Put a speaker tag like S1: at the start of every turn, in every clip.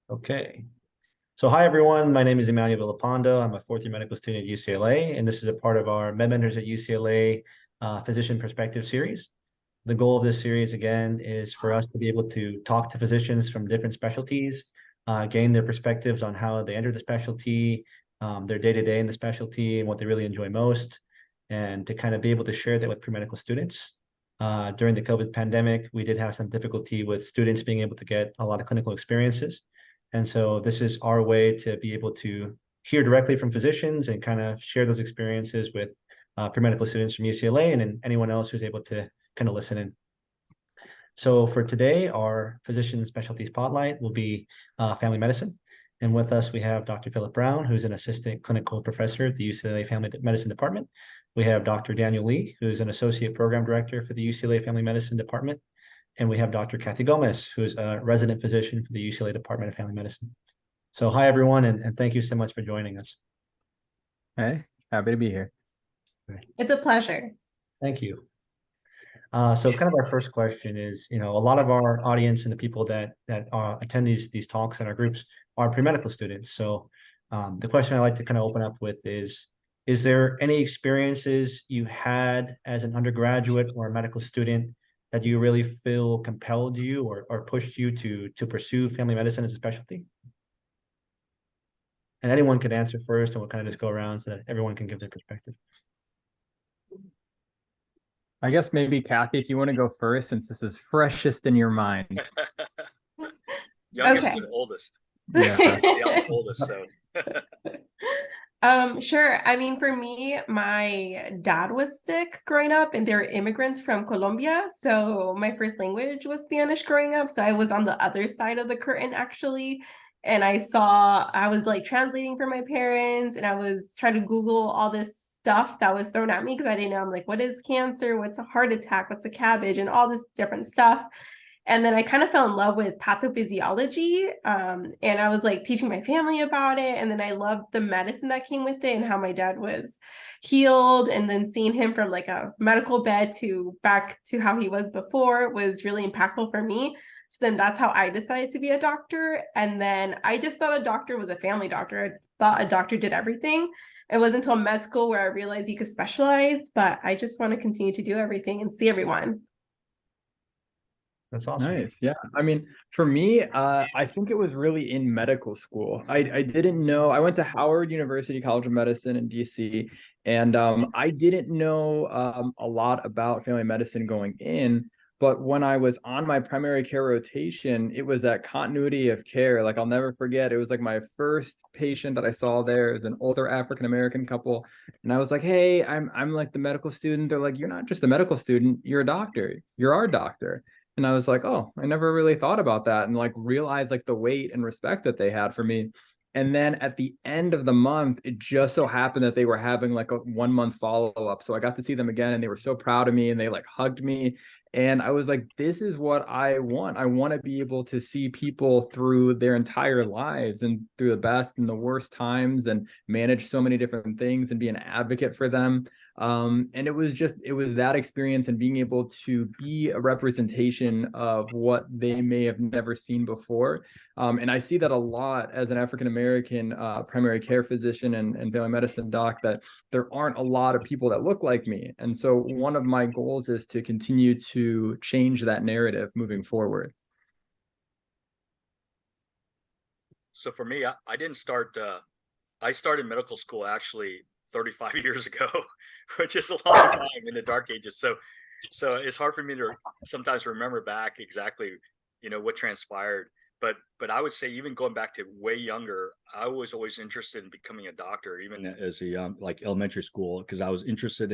S1: Okay. So hi, everyone. My name is Emmanuel Villapando. I'm a fourth-year medical student at UCLA, and this is a part of our Med Mentors at UCLA Physician Perspective series. The goal of this series, again, is for us to be able to talk to physicians from different specialties, gain their perspectives on how they enter the specialty, their day-to-day in the specialty, and what they really enjoy most, and to kind of be able to share that with pre-medical students. During the COVID pandemic, we did have some difficulty with students being able to get a lot of clinical experiences. And so this is our way to be able to hear directly from physicians and kind of share those experiences with pre-medical students from UCLA and anyone else who's able to kind of listen in. So for today, our physician specialty spotlight will be family medicine. And with us, we have Dr. Philip Brown, who's an assistant clinical professor at the UCLA Family Medicine Department. We have Dr. Daniel Lee, who's an associate program director for the UCLA Family Medicine Department. And we have Dr. Kathy Gomez, who's a resident physician for the UCLA Department of Family Medicine. So hi, everyone, and thank you so much for joining us.
S2: Hey, happy to be here.
S3: It's a pleasure.
S1: Thank you. So kind of our first question is, a lot of our audience and the people that attend these talks in our groups are pre-medical students. So the question I like to kind of open up with is there any experiences you had as an undergraduate or a medical student that you really feel compelled you or pushed you to pursue family medicine as a specialty? And anyone could answer first, and we'll kind of just go around so that everyone can give their perspective.
S2: I guess maybe Kathy, if you want to go first, since this is freshest in your mind.
S4: Youngest
S3: Okay.
S4: and oldest.
S2: Yeah.
S4: I'm the oldest, so.
S3: Sure. I mean, for me, my dad was sick growing up, and they're immigrants from Colombia. So my first language was Spanish growing up. So I was on the other side of the curtain, actually. And I was like translating for my parents, and I was trying to Google all this stuff that was thrown at me because I didn't know. I'm like, what is cancer? What's a heart attack? What's a cabbage? And all this different stuff. And then I kind of fell in love with pathophysiology. And I was like teaching my family about it. And then I loved the medicine that came with it and how my dad was healed. And then seeing him from like a medical bed to back to how he was before was really impactful for me. So then that's how I decided to be a doctor. And then I just thought a doctor was a family doctor. I thought a doctor did everything. It wasn't until med school where I realized you could specialize, but I just want to continue to do everything and see everyone.
S1: That's awesome.
S2: Nice. Yeah. I mean, for me, I think it was really in medical school. I didn't know. I went to Howard University College of Medicine in DC, and I didn't know a lot about family medicine going in. But when I was on my primary care rotation, it was that continuity of care. Like I'll never forget. It was like my first patient that I saw there. It was an older African American couple, and I was like, "Hey, I'm like the medical student." They're like, "You're not just a medical student. You're a doctor. You're our doctor." And I was like, oh, I never really thought about that, and like realized like the weight and respect that they had for me. And then at the end of the month, it just so happened that they were having like a 1 month follow-up. So I got to see them again, and they were so proud of me, and they like hugged me. And I was like, this is what I want. I want to be able to see people through their entire lives and through the best and the worst times and manage so many different things and be an advocate for them. And it was that experience and being able to be a representation of what they may have never seen before. And I see that a lot as an African American primary care physician and family medicine doc, that there aren't a lot of people that look like me. And so one of my goals is to continue to change that narrative moving forward.
S4: So for me, I didn't start, I started medical school actually 35 years ago, which is a long time in the dark ages. So it's hard for me to sometimes remember back exactly, what transpired. But I would say even going back to way younger, I was always interested in becoming a doctor, even as a young, like elementary school, because I was interested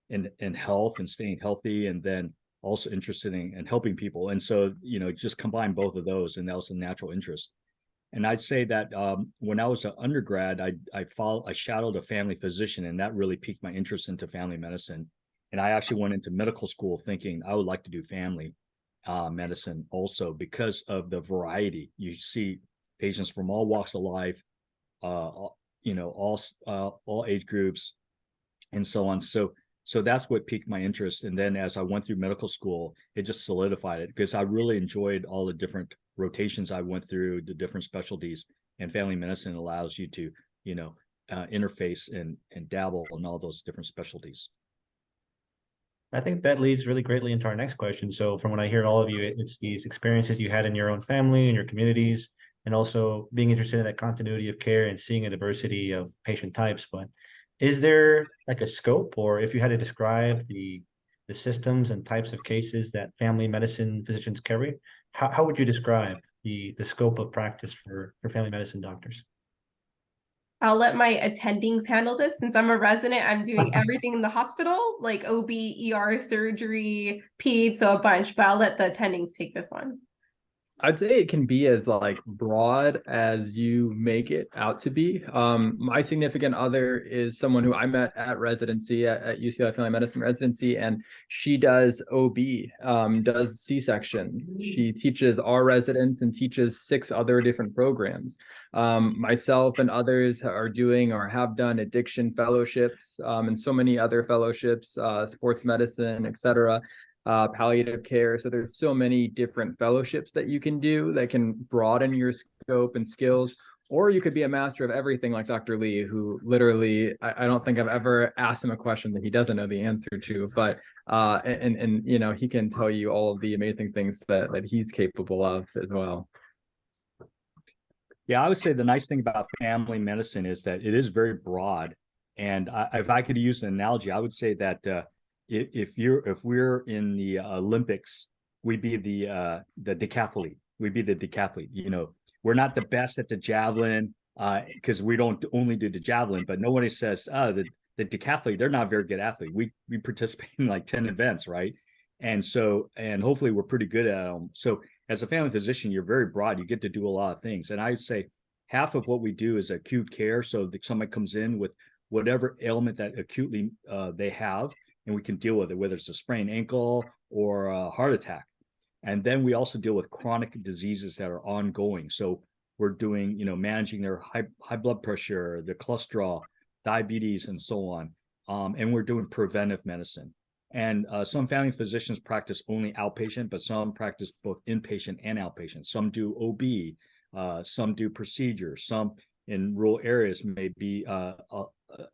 S4: in health and staying healthy, and then also interested in helping people. And so, just combine both of those, and that was a natural interest. And I'd say that when I was an undergrad, I shadowed a family physician, and that really piqued my interest into family medicine. And I actually went into medical school thinking I would like to do family medicine also, because of the variety. You see patients from all walks of life, all age groups, and so on. So that's what piqued my interest. And then as I went through medical school, it just solidified it, because I really enjoyed all the different
S5: rotations I went through, the different specialties, and family medicine allows you to, interface and dabble in all those different specialties.
S1: I think that leads really greatly into our next question. So from what I hear all of you, it's these experiences you had in your own family and your communities, and also being interested in that continuity of care and seeing a diversity of patient types. But is there like a scope, or if you had to describe the systems and types of cases that family medicine physicians carry, how would you describe the scope of practice for family medicine doctors?
S3: I'll let my attendings handle this. Since I'm a resident, I'm doing everything in the hospital, like OB, ER, surgery, peds, so a bunch, but I'll let the attendings take this one.
S2: I'd say it can be as like broad as you make it out to be. My significant other is someone who I met at residency at UCLA Family Medicine residency, and she does OB, does C-section. She teaches our residents and teaches 6 other different programs. Myself and others are doing or have done addiction fellowships, and so many other fellowships, sports medicine, etc. Palliative care. So there's so many different fellowships that you can do that can broaden your scope and skills. Or you could be a master of everything like Dr. Lee, who literally, I don't think I've ever asked him a question that he doesn't know the answer to, but he can tell you all of the amazing things that he's capable of as well.
S5: Yeah, I would say the nice thing about family medicine is that it is very broad. And if I could use an analogy, I would say that if we're in the Olympics, we'd be the decathlete. We'd be the decathlete. We're not the best at the javelin because we don't only do the javelin, but nobody says the decathlete, they're not a very good athlete. We participate in like 10 events, right? And hopefully we're pretty good at them. So as a family physician, you're very broad. You get to do a lot of things. And I would say half of what we do is acute care. So somebody comes in with whatever ailment that acutely they have, and we can deal with it, whether it's a sprained ankle or a heart attack. And then we also deal with chronic diseases that are ongoing. So we're doing, managing their high blood pressure, their cholesterol, diabetes, and so on. And we're doing preventive medicine. And some family physicians practice only outpatient, but some practice both inpatient and outpatient. Some do OB, some do procedures. Some in rural areas may be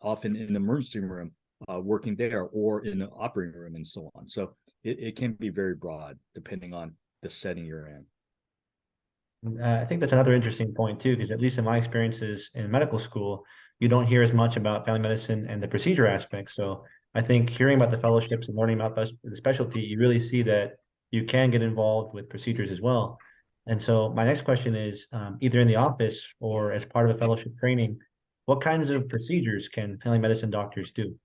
S5: often in the emergency room, working there, or in the operating room, and so on. So it can be very broad depending on the setting you're in.
S1: I think that's another interesting point too, because at least in my experiences in medical school, you don't hear as much about family medicine and the procedure aspect. So I think hearing about the fellowships and learning about the specialty, you really see that you can get involved with procedures as well. And so my next question is, either in the office or as part of a fellowship training, what kinds of procedures can family medicine doctors do?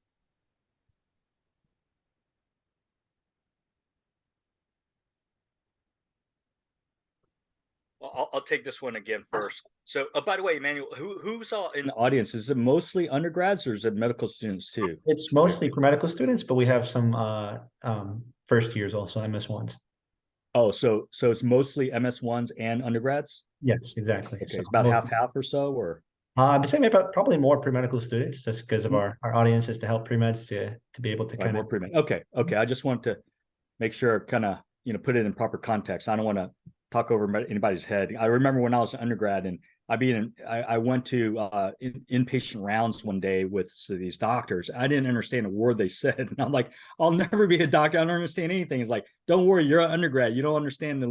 S4: I'll take this one again first. So, by the way, Emmanuel, who's all
S5: In the audience, is it mostly undergrads or is it medical students too?
S1: It's mostly for medical students, but we have some first years also, MS1s.
S5: Oh, so it's mostly MS1s and undergrads?
S1: Yes, exactly.
S5: Okay,
S1: So
S5: it's about half or so, or?
S1: I'd say maybe probably more pre-medical students, just because of our audience is to help pre-meds to be able to kind
S5: more
S1: of.
S5: pre-med. Okay. I just want to make sure, kind of, put it in proper context. I don't want to talk over anybody's head. I remember when I was an undergrad, and I went to inpatient rounds one day with these doctors. I didn't understand a word they said, and I'm like, I'll never be a doctor. I don't understand anything. It's like, don't worry, you're an undergrad. You don't understand the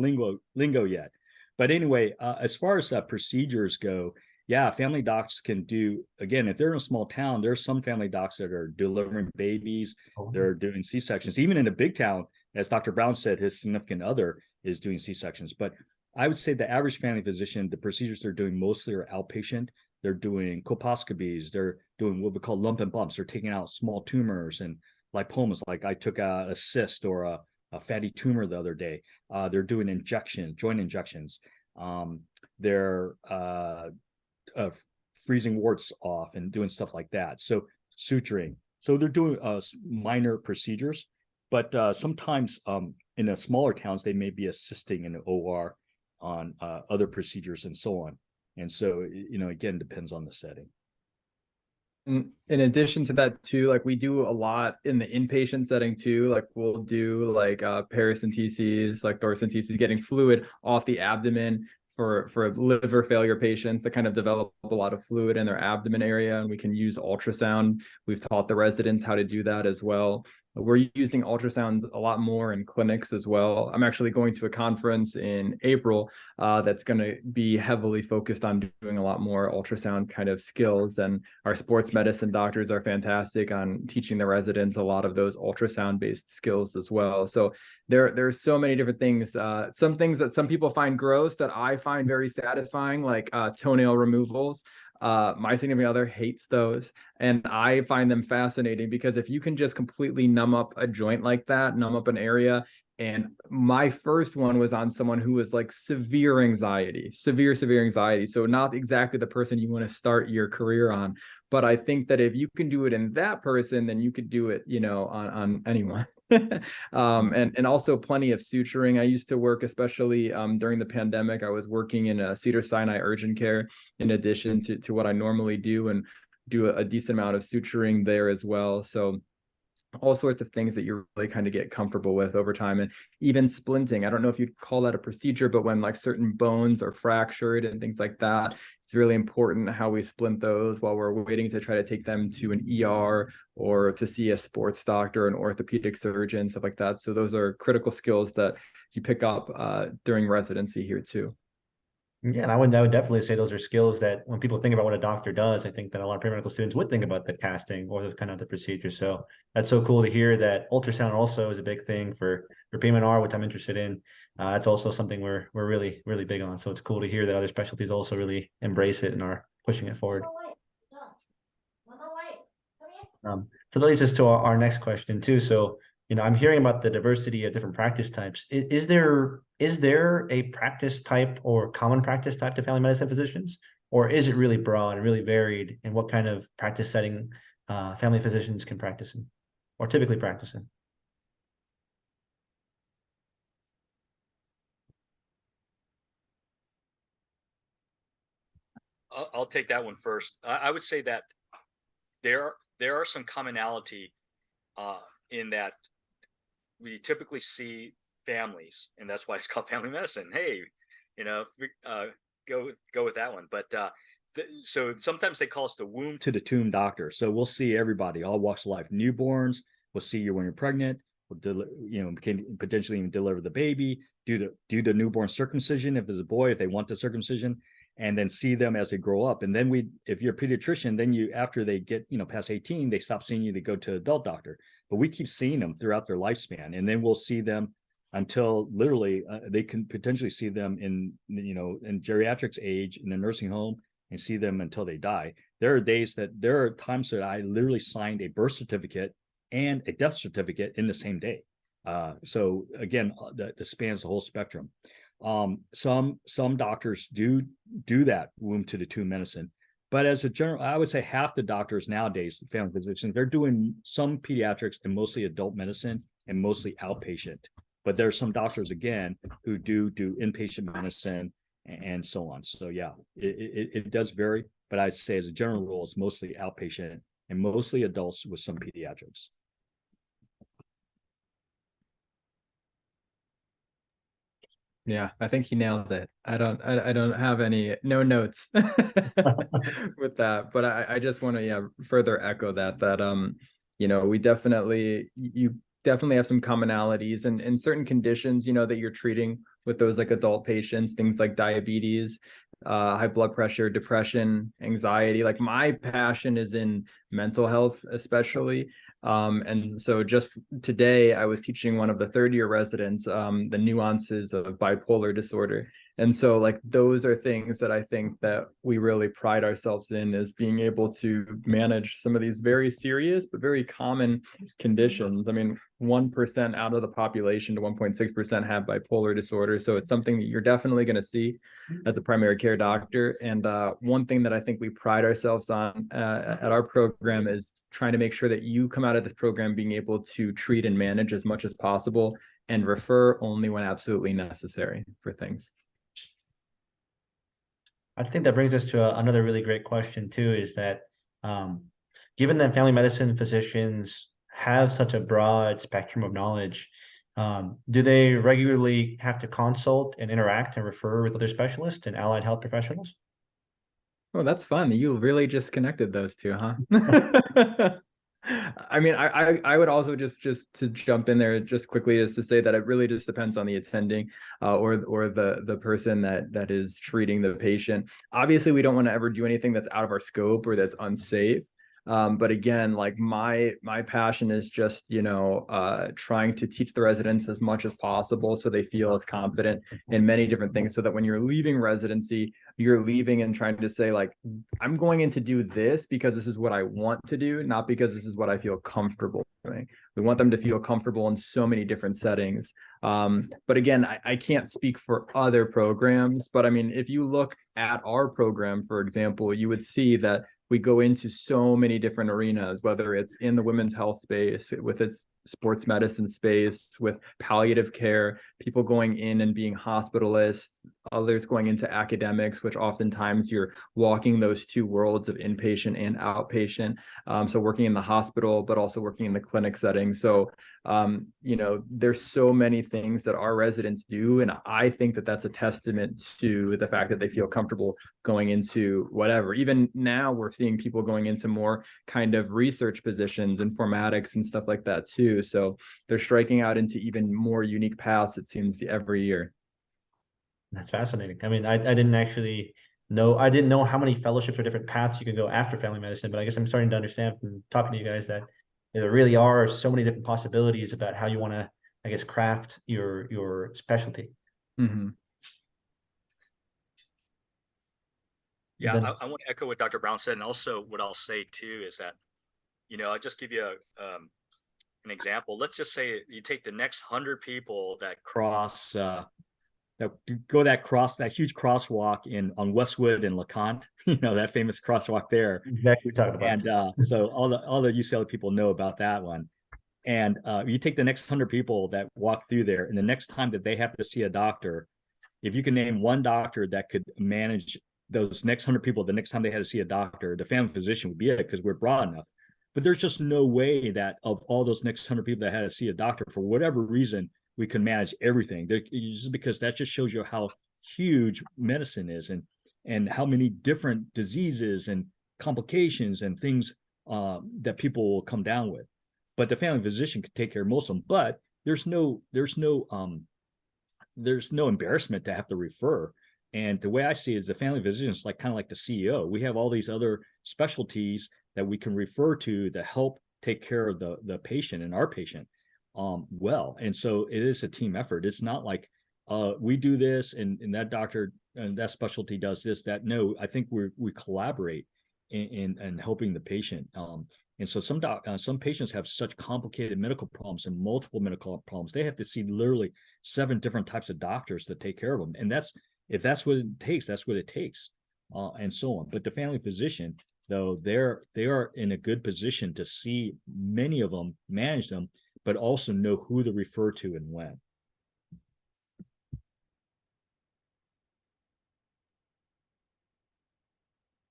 S5: lingo yet. But anyway, as far as procedures go, yeah, family docs can do, again, if they're in a small town, there's some family docs that are delivering babies, they're doing C-sections. Even in a big town, as Dr. Brown said, his significant other is doing C-sections. But I would say the average family physician, the procedures they're doing mostly are outpatient. They're doing colposcopies. They're doing what we call lump and bumps. They're taking out small tumors and lipomas. Like I took out a cyst or a fatty tumor the other day. They're doing joint injections. They're freezing warts off and doing stuff like that. So suturing. So they're doing minor procedures, but sometimes in the smaller towns, they may be assisting in the OR on other procedures and so on. And so, again, depends on the setting.
S2: In addition to that too, like we do a lot in the inpatient setting too. Like we'll do like paracenteses, like thoracenteses, getting fluid off the abdomen for liver failure patients that kind of develop a lot of fluid in their abdomen area, and we can use ultrasound. We've taught the residents how to do that as well. We're using ultrasounds a lot more in clinics as well. I'm actually going to a conference in April that's going to be heavily focused on doing a lot more ultrasound kind of skills. And our sports medicine doctors are fantastic on teaching the residents a lot of those ultrasound based skills as well. So there's so many different things. Some things that some people find gross that I find very satisfying, like toenail removals. My significant other hates those, and I find them fascinating because if you can just completely numb up a joint like that, numb up an area. And my first one was on someone who was like severe anxiety. So not exactly the person you want to start your career on. But I think that if you can do it in that person, then you could do it, on anyone. And also plenty of suturing. I used to work, especially during the pandemic, I was working in a Cedars-Sinai urgent care in addition to what I normally do, and do a decent amount of suturing there as well. So all sorts of things that you really kind of get comfortable with over time. And even splinting, I don't know if you'd call that a procedure, but when like certain bones are fractured and things like that, it's really important how we splint those while we're waiting to try to take them to an ER or to see a sports doctor, an orthopedic surgeon, stuff like that. So those are critical skills that you pick up during residency here too.
S1: Yeah, and I would definitely say those are skills that when people think about what a doctor does, I think that a lot of pre-medical students would think about the casting or the kind of the procedure. So that's so cool to hear that ultrasound also is a big thing for PM&R, which I'm interested in. That's also something we're really big on. So it's cool to hear that other specialties also really embrace it and are pushing it forward. So that leads us to our next question too. So, I'm hearing about the diversity of different practice types. Is there a practice type or common practice type to family medicine physicians, or is it really broad and really varied in what kind of practice setting family physicians can practice in, or typically practice in?
S4: I'll take that one first. I would say that there are some commonality in that we typically see families, and that's why it's called family medicine. Hey, go with that one. But so sometimes they call us the womb
S5: To the tomb doctor. So we'll see everybody, all walks of life, newborns. We'll see you when you're pregnant. Can potentially even deliver the baby, do the newborn circumcision if it's a boy, if they want the circumcision, and then see them as they grow up. And then if you're a pediatrician, then after they get past 18, they stop seeing you, they go to adult doctor. But we keep seeing them throughout their lifespan, and then we'll see them until literally they can potentially see them in geriatrics age in the nursing home, and see them until they die. There are times that I literally signed a birth certificate and a death certificate in the same day. So again, that spans the whole spectrum. Some doctors do that womb to the tomb medicine, but as a general, I would say half the doctors nowadays, family physicians, they're doing some pediatrics and mostly adult medicine and mostly outpatient. But there are some doctors again who do inpatient medicine and so on. So yeah, it does vary, but I'd say as a general rule, it's mostly outpatient and mostly adults with some pediatrics.
S2: Yeah, I think he nailed it. I don't have no notes with that, but I just want to further echo that you definitely have some commonalities and in certain conditions, that you're treating with those like adult patients, things like diabetes, high blood pressure, depression, anxiety. Like my passion is in mental health, especially. And so just today I was teaching one of the third-year residents the nuances of bipolar disorder. And so like those are things that I think that we really pride ourselves in, is being able to manage some of these very serious but very common conditions. I mean, 1% out of the population to 1.6% have bipolar disorder. So it's something that you're definitely going to see as a primary care doctor. And one thing that I think we pride ourselves on at our program is trying to make sure that you come out of this program being able to treat and manage as much as possible and refer only when absolutely necessary for things.
S1: I think that brings us to another really great question too, is that given that family medicine physicians have such a broad spectrum of knowledge, do they regularly have to consult and interact and refer with other specialists and allied health professionals?
S2: Oh, that's fun. You really just connected those two, huh? I mean, I would also just to jump in there just quickly just to say that it really just depends on the attending or the person that is treating the patient. Obviously, we don't want to ever do anything that's out of our scope or that's unsafe. But again, like my passion is just, trying to teach the residents as much as possible so they feel as confident in many different things so that when you're leaving residency, you're leaving and trying to say like, I'm going in to do this because this is what I want to do, not because this is what I feel comfortable doing. We want them to feel comfortable in so many different settings. But again, I can't speak for other programs, but I mean, if you look at our program, for example, you would see that we go into so many different arenas, whether it's in the women's health space, with its sports medicine space, with palliative care, people going in and being hospitalists, others going into academics, which oftentimes you're walking those two worlds of inpatient and outpatient. So working in the hospital, but also working in the clinic setting. So, there's so many things that our residents do. And I think that that's a testament to the fact that they feel comfortable going into whatever. Even now we're seeing people going into more kind of research positions, informatics and stuff like that too. So they're striking out into even more unique paths, it seems, every year.
S1: That's fascinating. I mean, I didn't actually know, I didn't know how many fellowships or different paths you could go after family medicine, but I guess I'm starting to understand from talking to you guys that there really are so many different possibilities about how you want to, I guess, craft your specialty.
S2: Mm-hmm.
S4: Yeah,
S1: Then,
S4: I want to echo what Dr. Brown said, and also what I'll say too is that, I'll just give you an example. Let's just say you take the next 100 people that
S5: go that huge crosswalk on Westwood and LeConte, that famous crosswalk there.
S1: exactly what we talked about.
S5: And so all the UCLA people know about that one. And you take the next 100 people that walk through there, and the next time that they have to see a doctor, if you can name one doctor that could manage those next 100 people, the next time they had to see a doctor, the family physician would be it, because we're broad enough. But there's just no way that of all those next 100 people that had to see a doctor, for whatever reason, we can manage everything. Just because that just shows you how huge medicine is, and how many different diseases and complications and things that people will come down with. But the family physician could take care of most of them. But there's no embarrassment to have to refer. And the way I see it is the family physician is kind of like the CEO. We have all these other specialties that we can refer to help take care of the patient and our patient well. And so it is a team effort. It's not like we do this and that doctor and that specialty does this, that. No, I think we collaborate in helping the patient. And so some patients have such complicated medical problems and multiple medical problems. They have to see literally 7 different types of doctors to take care of them. And if that's what it takes, that's what it takes, and so on. But the family physician, though, they are in a good position to see many of them, manage them, but also know who to refer to and when.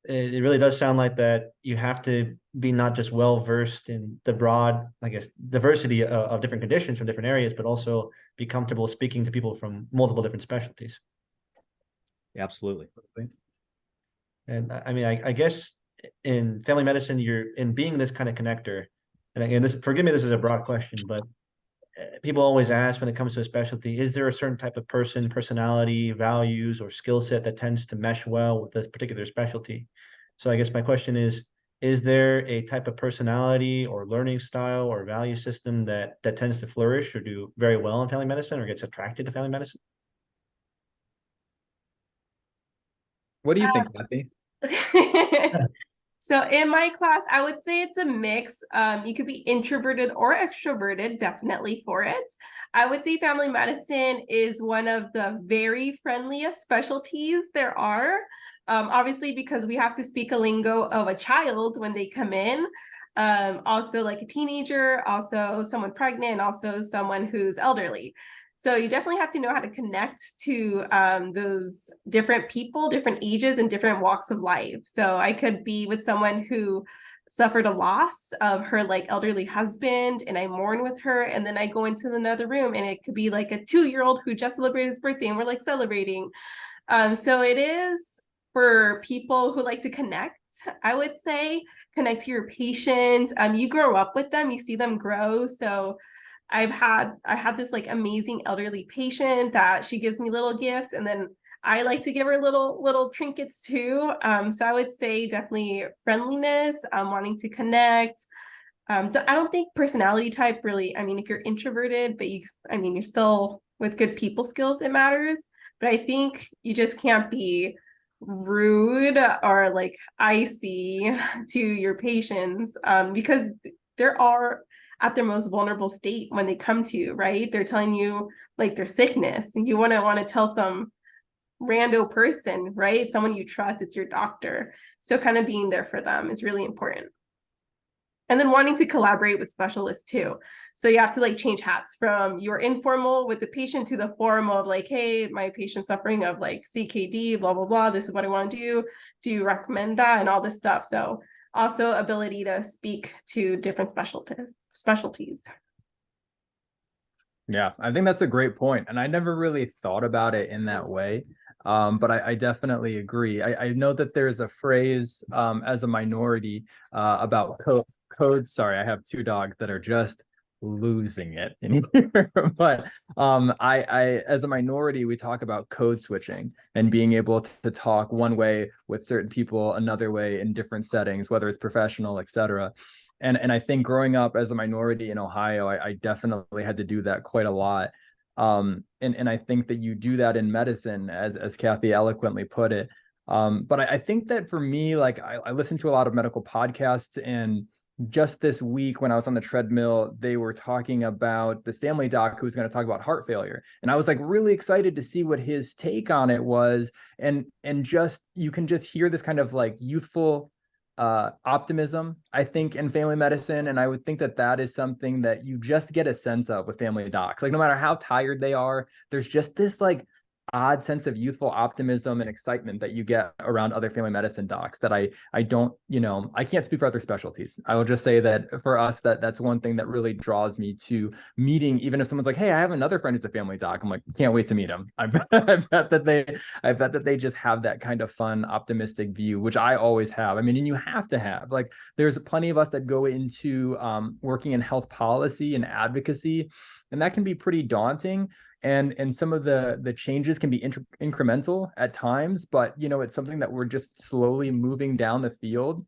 S1: It really does sound like that you have to be not just well versed in the broad, I guess, diversity of different conditions from different areas, but also be comfortable speaking to people from multiple different specialties.
S5: Absolutely.
S1: And I mean, I guess in family medicine, you're in being this kind of connector. And this, forgive me, this is a broad question, but people always ask when it comes to a specialty, is there a certain type of personality, values, or skill set that tends to mesh well with this particular specialty? So I guess my question is there a type of personality or learning style or value system that tends to flourish or do very well in family medicine or gets attracted to family medicine?
S2: What do you think, Kathy?
S3: So in my class, I would say it's a mix. You could be introverted or extroverted, definitely for it. I would say family medicine is one of the very friendliest specialties there are. Obviously, because we have to speak a lingo of a child when they come in. Also like a teenager, also someone pregnant, also someone who's elderly. So you definitely have to know how to connect to those different people, different ages, and different walks of life. So I could be with someone who suffered a loss of her like elderly husband, and I mourn with her, and then I go into another room and it could be like a 2-year-old who just celebrated his birthday and we're like celebrating. So it is for people who like to connect, I would say, connect to your patient. You grow up with them, you see them grow. So I had this like amazing elderly patient that she gives me little gifts, and then I like to give her little trinkets too. So I would say definitely friendliness, wanting to connect. I don't think personality type really, I mean, if you're introverted, but you're still with good people skills, it matters. But I think you just can't be rude or like icy to your patients, because there are at their most vulnerable state when they come to you, right? They're telling you like their sickness, and you want to tell some rando person, right? Someone you trust, it's your doctor. So kind of being there for them is really important. And then wanting to collaborate with specialists too. So you have to like change hats from your informal with the patient to the formal of like, hey, my patient's suffering of like CKD, blah, blah, blah. This is what I want to do. Do you recommend that? And all this stuff. So also ability to speak to different specialties.
S2: Yeah, I think that's a great point. And I never really thought about it in that way. But I definitely agree. I know that there's a phrase as a minority about code. Sorry, I have 2 dogs that are just losing it in here. But I as a minority, we talk about code switching and being able to talk one way with certain people, another way in different settings, whether it's professional, etc. And I think growing up as a minority in Ohio, I definitely had to do that quite a lot. And I think that you do that in medicine, as Kathy eloquently put it. But I think that for me, like I listen to a lot of medical podcasts, and just this week when I was on the treadmill, they were talking about this family doc who was going to talk about heart failure. And I was like really excited to see what his take on it was. And just, you can just hear this kind of like youthful optimism, I think, in family medicine. And I would think that that is something that you just get a sense of with family docs. Like no matter how tired they are, there's just this like odd sense of youthful optimism and excitement that you get around other family medicine docs that I don't, I can't speak for other specialties. I will just say that for us, that's one thing that really draws me to meeting. Even if someone's like, hey, I have another friend who's a family doc, I'm like, can't wait to meet him. I bet that they just have that kind of fun, optimistic view, which I always have. I mean, and you have to have, like, there's plenty of us that go into working in health policy and advocacy, and that can be pretty daunting. And some of the changes can be incremental at times, but it's something that we're just slowly moving down the field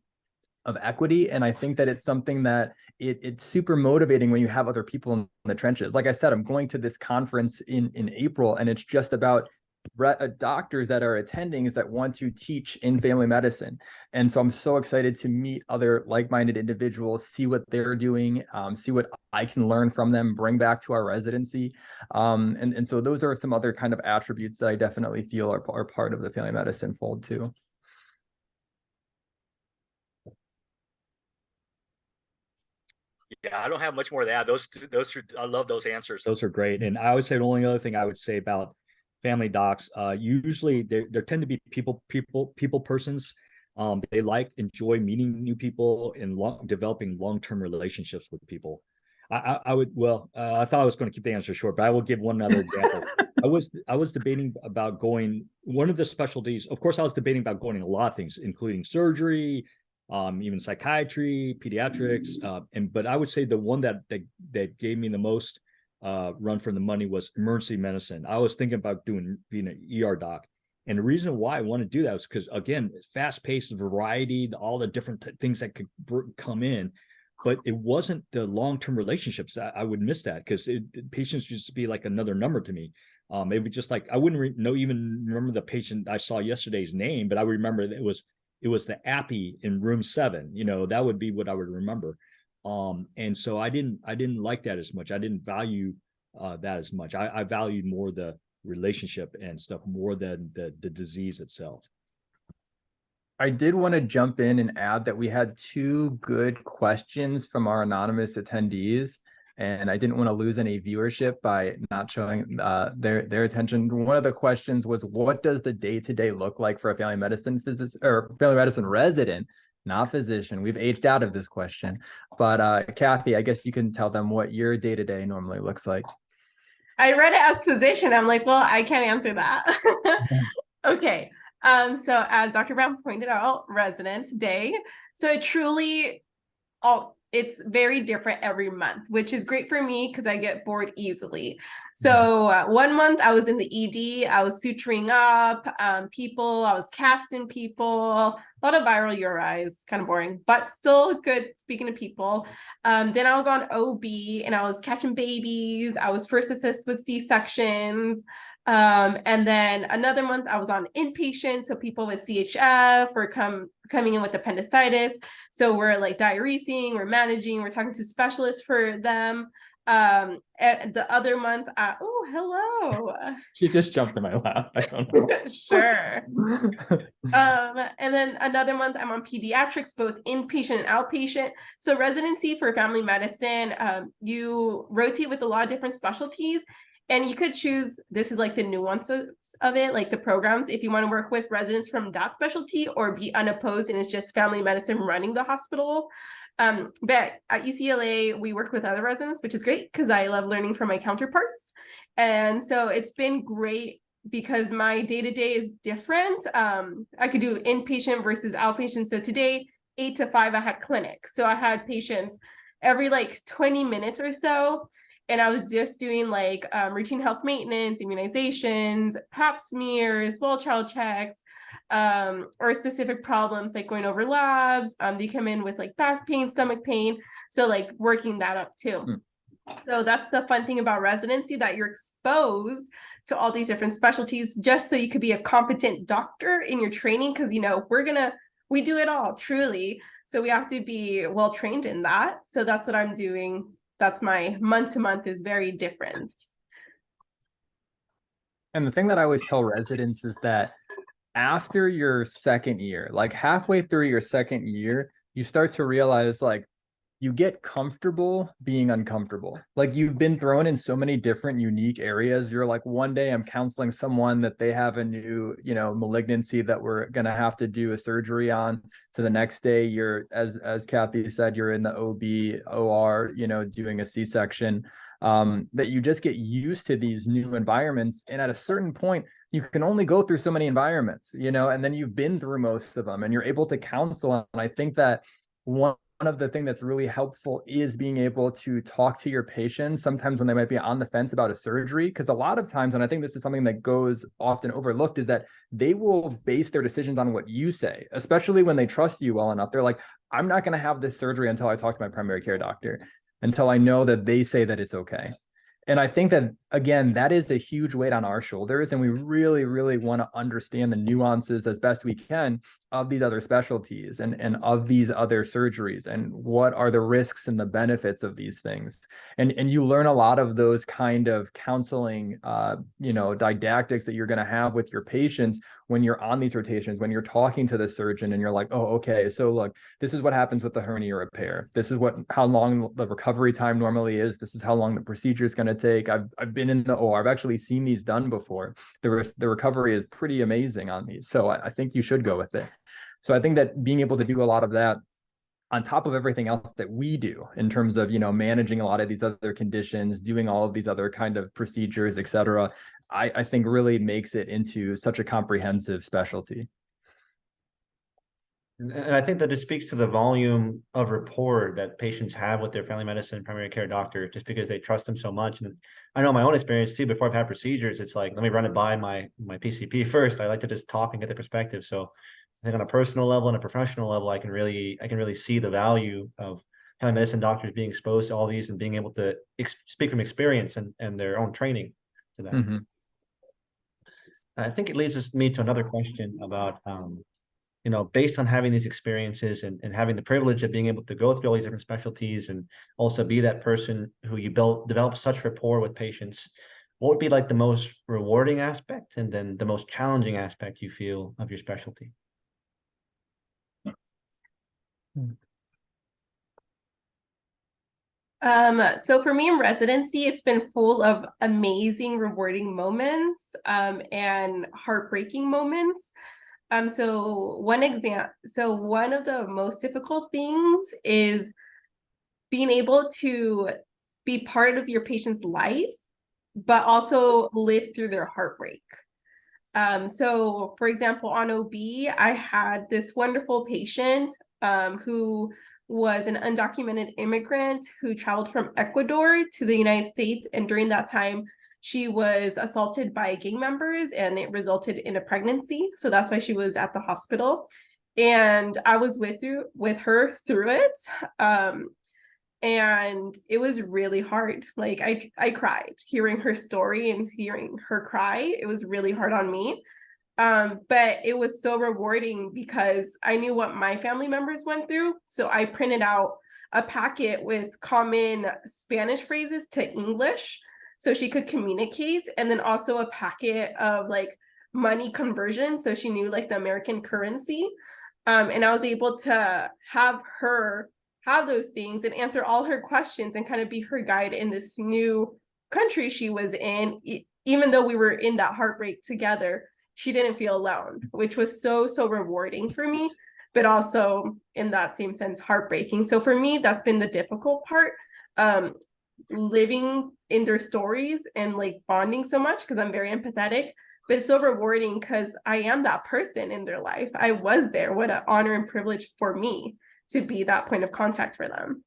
S2: of equity. And I think that it's something that it's super motivating when you have other people in the trenches. Like I said, I'm going to this conference in April, and it's just about doctors that are attending that want to teach in family medicine. And so I'm so excited to meet other like-minded individuals, see what they're doing, see what I can learn from them, bring back to our residency. And so those are some other kind of attributes that I definitely feel are part of the family medicine fold too.
S4: Yeah, I don't have much more to add. Those two, I love those answers.
S5: Those are great. And I would say the only other thing I would say about family docs, usually there tend to be people persons. They enjoy meeting new people and developing long-term relationships with people. I thought I was going to keep the answer short, but I will give one other example. I was debating about going, one of the specialties, of course, I was debating about going in a lot of things, including surgery, even psychiatry, pediatrics, but I would say the one that gave me the most run for the money was emergency medicine. I was thinking about being an ER doc. And the reason why I want to do that was because, again, fast-paced, variety, all the different things that could come in, but it wasn't the long-term relationships. I would miss that because patients just be like another number to me. It would just like, I wouldn't even remember the patient I saw yesterday's name, but I remember that it was the appy in room 7. That would be what I would remember. And so I didn't like that as much. I didn't value that as much. I valued more the relationship and stuff more than the disease itself.
S2: I did want to jump in and add that we had 2 good questions from our anonymous attendees, and I didn't want to lose any viewership by not showing their attention. One of the questions was, what does the day-to-day look like for a family medicine physician or family medicine resident not physician. We've aged out of this question. But Kathy, I guess you can tell them what your day-to-day normally looks like.
S3: I read it as physician. I'm like, well, I can't answer that. Okay. So as Dr. Brown pointed out, residence day. So it truly it's very different every month, which is great for me because I get bored easily. So 1 month I was in the ED, I was suturing up people, I was casting people, a lot of viral URIs, kind of boring, but still good speaking to people. Then I was on OB and I was catching babies, I was first assist with C-sections. And then another month I was on inpatient, so people with CHF or coming in with appendicitis. So we're like diuresing, we're managing, we're talking to specialists for them. The other month, oh, hello.
S2: She just jumped in my lap. I don't know.
S3: Sure. And then another month I'm on pediatrics, both inpatient and outpatient. So residency for family medicine, you rotate with a lot of different specialties. And you could choose, this is like the nuances of it, like the programs, if you want to work with residents from that specialty or be unopposed and it's just family medicine running the hospital. But at UCLA, we work with other residents, which is great because I love learning from my counterparts. And so it's been great because my day-to-day is different. I could do inpatient versus outpatient. So today, 8 to 5, I had clinic. So I had patients every like 20 minutes or so. And I was just doing like routine health maintenance, immunizations, pap smears, well child checks, or specific problems like going over labs. They come in with like back pain, stomach pain. So like working that up too. So that's the fun thing about residency, that you're exposed to all these different specialties just so you could be a competent doctor in your training. Because, you know, we do it all truly. So we have to be well trained in that. So that's what I'm doing. That's my month to month is very different.
S2: And the thing that I always tell residents is that after your second year, like halfway through your second year, you start to realize like you get comfortable being uncomfortable. Like you've been thrown in so many different unique areas. You're like, one day I'm counseling someone that they have a new, malignancy that we're going to have to do a surgery on. To the next day, you're, as Kathy said, you're in the OB, OR, doing a C-section. That you just get used to these new environments. And at a certain point, you can only go through so many environments, and then you've been through most of them and you're able to counsel. And I think that one of the things that's really helpful is being able to talk to your patients sometimes when they might be on the fence about a surgery, because a lot of times, and I think this is something that goes often overlooked, is that they will base their decisions on what you say, especially when they trust you well enough. They're like, I'm not going to have this surgery until I talk to my primary care doctor, until I know that they say that it's okay. And I think that, again, that is a huge weight on our shoulders. And we really, really want to understand the nuances as best we can of these other specialties and of these other surgeries, and what are the risks and the benefits of these things. And you learn a lot of those kind of counseling, didactics that you're going to have with your patients when you're on these rotations, when you're talking to the surgeon and you're like, oh, okay, so look, this is what happens with the hernia repair. This is how long the recovery time normally is. This is how long the procedure is going to take. I've been in the OR. I've actually seen these done before. The recovery is pretty amazing on these. So I think you should go with it. So I think that being able to do a lot of that on top of everything else that we do in terms of, managing a lot of these other conditions, doing all of these other kind of procedures, et cetera, I think really makes it into such a comprehensive specialty.
S1: And I think that it speaks to the volume of rapport that patients have with their family medicine primary care doctor, just because they trust them so much. And I know my own experience too, before I've had procedures, it's like, let me run it by my PCP first. I like to just talk and get the perspective. So I think on a personal level and a professional level, I can really see the value of family medicine doctors being exposed to all these and being able to speak from experience and their own training to that.
S2: Mm-hmm.
S1: I think it leads me to another question about, based on having these experiences and having the privilege of being able to go through all these different specialties and also be that person who you develop such rapport with patients, what would be like the most rewarding aspect and then the most challenging aspect you feel of your specialty?
S3: So for me in residency, it's been full of amazing, rewarding moments, and heartbreaking moments. So one of the most difficult things is being able to be part of your patient's life, but also live through their heartbreak. So for example, on OB, I had this wonderful patient who was an undocumented immigrant who traveled from Ecuador to the United States. And during that time, she was assaulted by gang members and it resulted in a pregnancy. So that's why she was at the hospital. And I was with her through it. And it was really hard. Like I cried hearing her story and hearing her cry. It was really hard on me. But it was so rewarding because I knew what my family members went through. So I printed out a packet with common Spanish phrases to English so she could communicate, and then also a packet of like money conversion so she knew like the American currency. And I was able to have her have those things and answer all her questions and kind of be her guide in this new country she was in. Even though we were in that heartbreak together, she didn't feel alone, which was so rewarding for me, but also in that same sense heartbreaking. So for me, that's been the difficult part, living in their stories and like bonding so much because I'm very empathetic. But it's so rewarding because I am that person in their life. I was there. What an honor and privilege for me to be that point of contact for them.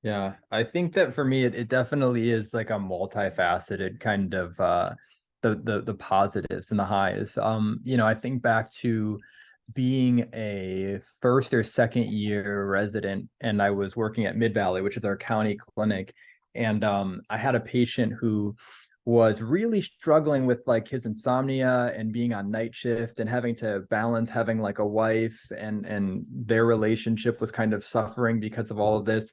S2: Yeah, I think that for me, it definitely is like a multifaceted kind of the positives and the highs. I think back to being a first or second year resident, and I was working at Mid Valley, which is our county clinic, and I had a patient who was really struggling with like his insomnia and being on night shift and having to balance having like a wife, and their relationship was kind of suffering because of all of this.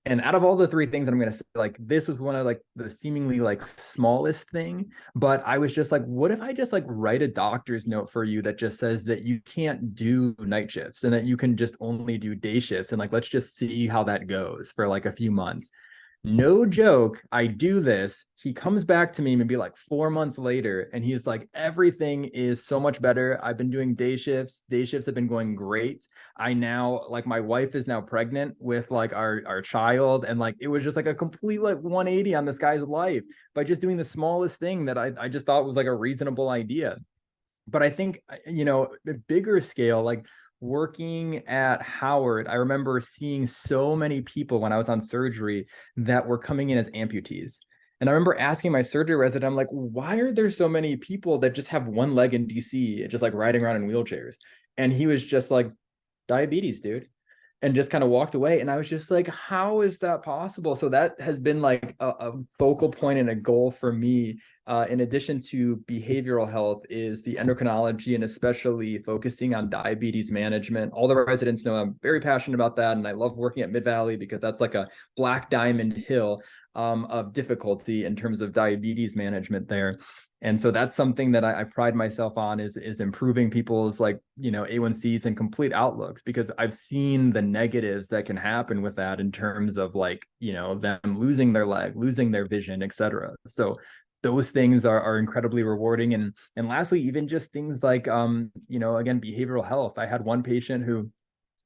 S2: And out of all the three things that I'm going to say, like this was one of like the seemingly like smallest thing, but I was just like, what if I just like write a doctor's note for you that just says that you can't do night shifts and that you can just only do day shifts, and like let's just see how that goes for like a few months. No joke, I do this. He comes back to me maybe like 4 months later, and he's like, everything is so much better. I've been doing day shifts. Day shifts have been going great. I now, like, my wife is now pregnant with like our child. And like, it was just like a complete like 180 on this guy's life by just doing the smallest thing that I just thought was like a reasonable idea. But I think, a bigger scale, like working at Howard, I remember seeing so many people when I was on surgery that were coming in as amputees. And I remember asking my surgery resident, I'm like, why are there so many people that just have one leg in DC, just like riding around in wheelchairs? And he was just like, diabetes, dude, and just kind of walked away. And I was just like, how is that possible? So that has been like a focal point and a goal for me, in addition to behavioral health, is the endocrinology, and especially focusing on diabetes management. All the residents know I'm very passionate about that, and I love working at Mid Valley because that's like a black diamond hill of difficulty in terms of diabetes management there. And so that's something that I pride myself on, is improving people's like, A1Cs and complete outlooks, because I've seen the negatives that can happen with that in terms of like, them losing their leg, losing their vision, etc. So those things are incredibly rewarding. And lastly, even just things like, again, behavioral health. I had one patient who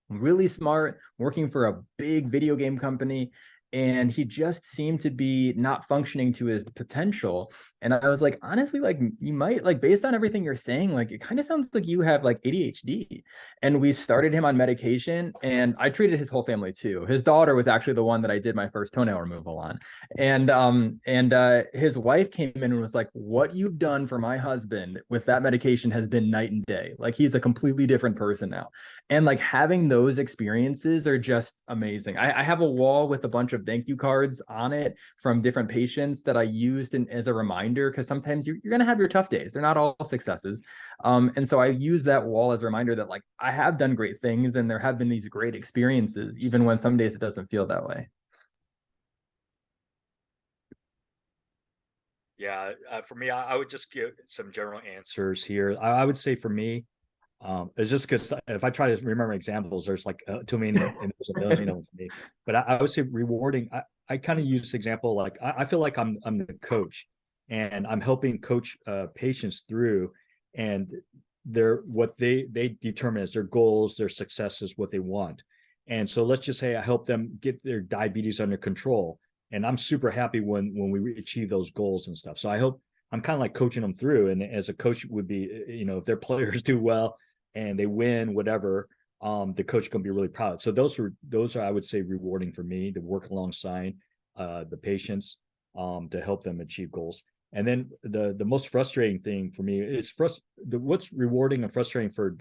S2: really smart, working for a big video game company, and he just seemed to be not functioning to his potential. And I was like, honestly, like you might, like, based on everything you're saying, like it kind of sounds like you have like ADHD. And we started him on medication, and I treated his whole family too. His daughter was actually the one that I did my first toenail removal on. And his wife came in and was like, what you've done for my husband with that medication has been night and day. Like he's a completely different person now. And like having those experiences are just amazing. I have a wall with a bunch of thank you cards on it from different patients that I used as a reminder, because sometimes you're going to have your tough days. They're not all successes. And so I use that wall as a reminder that like I have done great things and there have been these great experiences, even when some days it doesn't feel that way.
S4: Yeah, for me, I would just give some general answers here. I would say for me, it's just because if I try to remember examples, there's like too many, and there's a million of them for me. But I would say rewarding. I kind of use this example like I feel like I'm the coach,
S5: and I'm helping coach patients through, and what they determine as their goals, their successes, what they want. And so let's just say I help them get their diabetes under control, and I'm super happy when we achieve those goals and stuff. So I hope I'm kind of like coaching them through, and as a coach would be, if their players do well and they win, whatever, the coach can be really proud. So those are I would say rewarding for me to work alongside the patients to help them achieve goals. And then the most frustrating thing for me is what's rewarding and frustrating for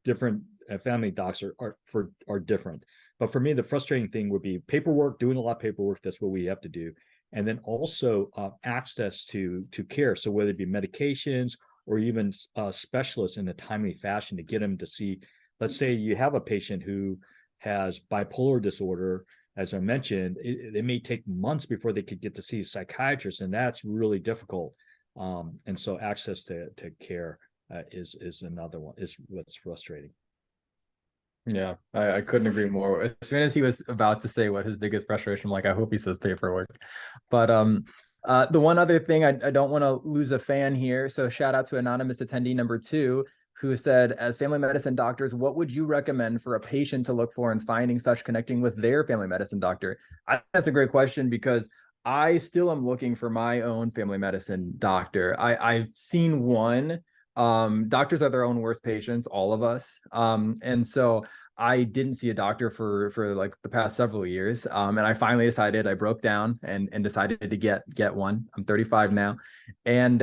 S5: different family docs are different. But for me, the frustrating thing would be paperwork, doing a lot of paperwork. That's what we have to do. And then also access to care. So whether it be medications or even specialists in a timely fashion to get them to see, let's say you have a patient who has bipolar disorder, as I mentioned, it may take months before they could get to see a psychiatrist, and that's really difficult. And so access to care is another one, is what's frustrating.
S2: Yeah, I couldn't agree more. As soon as he was about to say what his biggest frustration, I'm like, I hope he says paperwork. But the one other thing, I don't want to lose a fan here. So shout out to anonymous attendee number 2, who said, as family medicine doctors, what would you recommend for a patient to look for in finding such connecting with their family medicine doctor? That's a great question, because I still am looking for my own family medicine doctor. I've seen one. Doctors are their own worst patients, all of us. And so I didn't see a doctor for like the past several years. And I finally decided, I broke down and decided to get one. I'm 35 now. And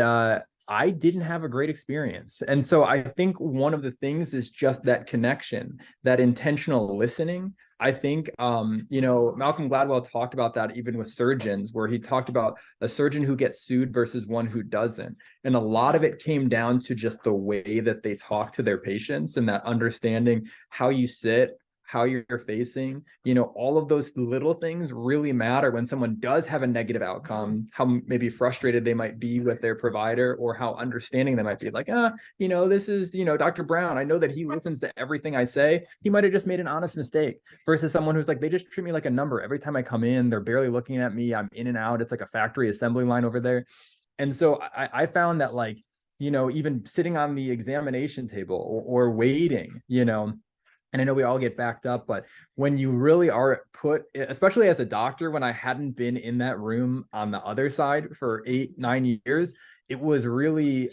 S2: I didn't have a great experience. And so I think one of the things is just that connection, that intentional listening. I think, Malcolm Gladwell talked about that even with surgeons, where he talked about a surgeon who gets sued versus one who doesn't. And a lot of it came down to just the way that they talk to their patients, and that understanding how you sit, how you're facing, all of those little things really matter when someone does have a negative outcome, how maybe frustrated they might be with their provider, or how understanding they might be. Like, this is, Dr. Brown, I know that he listens to everything I say. He might have just made an honest mistake, versus someone who's like, they just treat me like a number. Every time I come in, they're barely looking at me. I'm in and out. It's like a factory assembly line over there. And so I found that, like, even sitting on the examination table or waiting, and I know we all get backed up, but when you really are put, especially as a doctor, when I hadn't been in that room on the other side for 8-9 years, it was really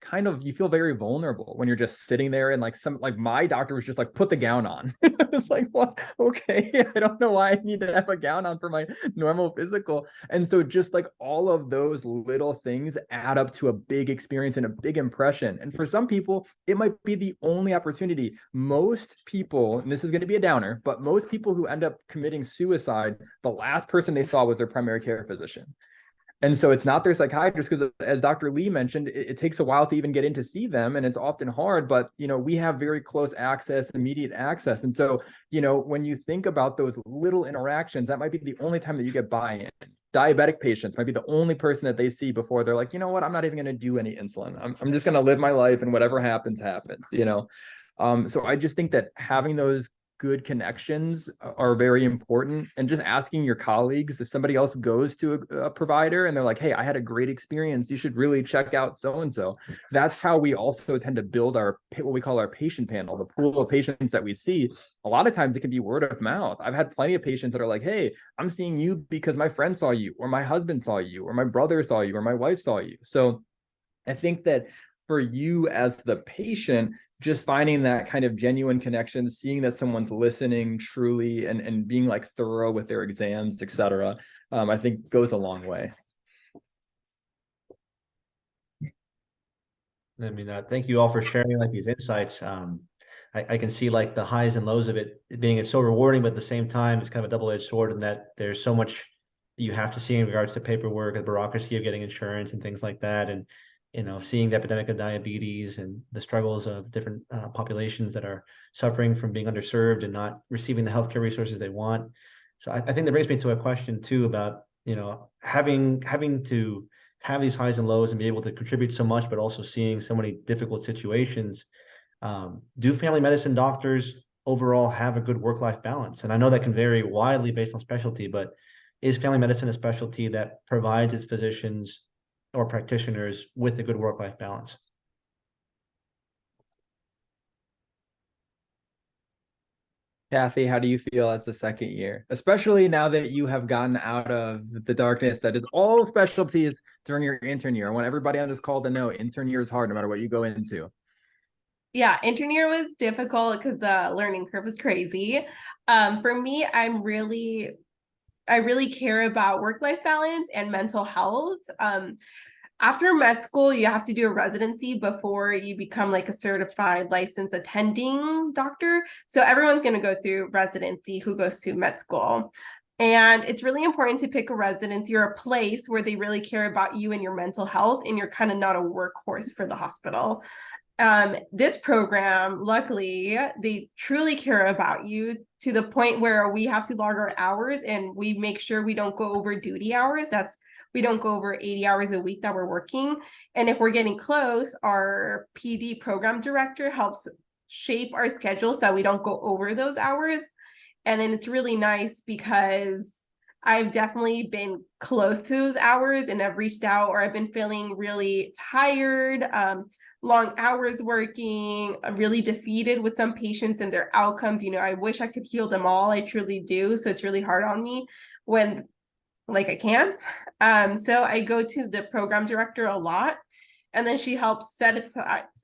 S2: kind of, you feel very vulnerable when you're just sitting there, and like my doctor was just like, put the gown on. It's like, what? Okay, I don't know why I need to have a gown on for my normal physical. And so just like all of those little things add up to a big experience and a big impression. And for some people, it might be the only opportunity. Most people, and this is going to be a downer, but most people who end up committing suicide, the last person they saw was their primary care physician. And so it's not their psychiatrist, because as Dr. Lee mentioned, it takes a while to even get in to see them, and it's often hard, but, we have very close access, immediate access. And so, when you think about those little interactions, that might be the only time that you get buy-in. Diabetic patients might be the only person that they see before they're like, you know what, I'm not even going to do any insulin. I'm just going to live my life, and whatever happens, happens, So I just think that having those good connections are very important, and just asking your colleagues, if somebody else goes to a provider and they're like, hey, I had a great experience, you should really check out so-and-so. That's how we also tend to build what we call our patient panel, the pool of patients that we see. A lot of times it can be word of mouth. I've had plenty of patients that are like, hey, I'm seeing you because my friend saw you, or my husband saw you, or my brother saw you, or my wife saw you. So I think that for you as the patient, just finding that kind of genuine connection, seeing that someone's listening truly, and being like thorough with their exams, etc., I think goes a long way.
S1: I mean, thank you all for sharing like these insights. I can see like the highs and lows of it being, it's so rewarding, but at the same time, it's kind of a double-edged sword in that there's so much you have to see in regards to paperwork, the bureaucracy of getting insurance and things like that. And seeing the epidemic of diabetes and the struggles of different populations that are suffering from being underserved and not receiving the healthcare resources they want. So I think that brings me to a question too about, having to have these highs and lows and be able to contribute so much, but also seeing so many difficult situations. Do family medicine doctors overall have a good work-life balance? And I know that can vary widely based on specialty, but is family medicine a specialty that provides its physicians or practitioners with a good work-life balance.
S2: Kathy, how do you feel as the second year, especially now that you have gotten out of the darkness that is all specialties during your intern year? I want everybody on this call to know intern year is hard no matter what you go into.
S3: Yeah, intern year was difficult because the learning curve was crazy. For me, I really care about work-life balance and mental health. After med school, you have to do a residency before you become like a certified licensed attending doctor. So everyone's going to go through residency who goes to med school. And it's really important to pick a residency or a place where they really care about you and your mental health, and you're kind of not a workhorse for the hospital. This program, luckily, they truly care about you to the point where we have to log our hours and we make sure we don't go over duty hours. We don't go over 80 hours a week that we're working. And if we're getting close, our PD program director helps shape our schedule so that we don't go over those hours. And then it's really nice because I've definitely been close to those hours and I've reached out, or I've been feeling really tired, long hours working, really defeated with some patients and their outcomes. I wish I could heal them all. I truly do. So it's really hard on me when I can't. So I go to the program director a lot, and then she helps set